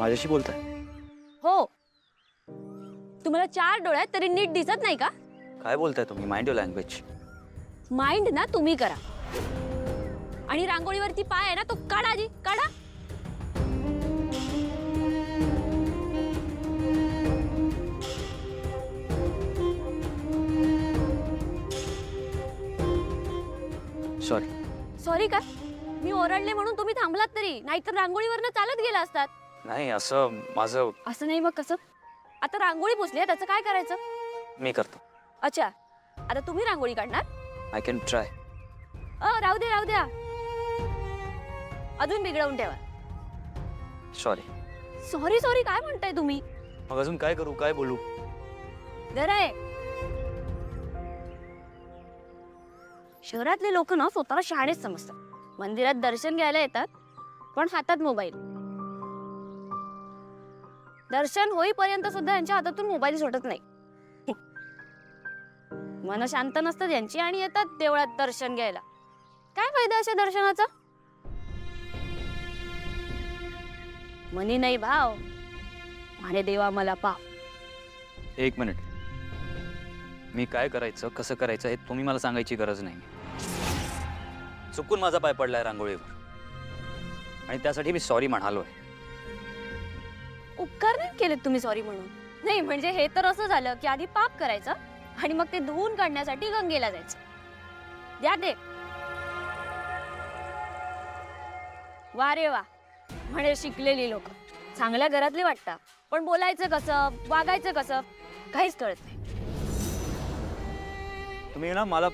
माझ्याशी बोलताय? हो, तुम्हाला 4 डोळे आहेत तरी नीट दिसत नाही का? काय बोलताय तुम्ही? Mind your language. माइंड ना तुम्ही करा. आणि रांगोळीवरती पाय आहे ना तो काढा आधी, काढा. सॉरी. सॉरी काय? मी ओरडले म्हणून तुम्ही थांबलात तरी, नाहीतर रांगोळीवरनं चालत गेला असतात. नाही, असं माझं. असं नाही मग कसं? आता रांगोळी पुसली त्याचं काय करायचं? मी करतो. अच्छा, आता तुम्ही रांगोळी काढणार? I can try. राहू द्या राहू द्या, अजून बिघडवून ठेवा. सॉरी. सॉरी सॉरी काय म्हणताय तुम्ही? मग अजून काय करू, काय बोलू? जरा आहे. शहरातले लोक ना स्वतःला शहाणेच समजतात. मंदिरात दर्शन घ्यायला येतात पण हातात मोबाईल. दर्शन होईपर्यंत सुद्धा यांच्या हातातून मोबाईल सुटत नाही. मन शांत नसतं त्यांची आणि येतात देवळात दर्शन घ्यायला. काय फायदा अशा दर्शनाचा? मनी नाही भाव, म्हणे देवा मला पाव. एक मिनिट. मी काय करायचं, कसं करायचं हे तुम्ही मला सांगायची गरज नाही. चुकून माझा पाय पडलाय रांगोळीवर आणि त्यासाठी मी सॉरी म्हणालोय. उपकार नाही केलेत तुम्ही सॉरी म्हणून. नाही म्हणजे हे तर असं झालं की आधी पाप करायचं आणि मग ते धुवून काढण्यासाठी गंगेला जायचं. द्या ते. वा रे वा, म्हणे शिकलेली लोक. चांगल्या घरातली वाटतात पण बोलायचं कसं, वागायचं कसं काहीच कळत नाही. तुम्ही ना मला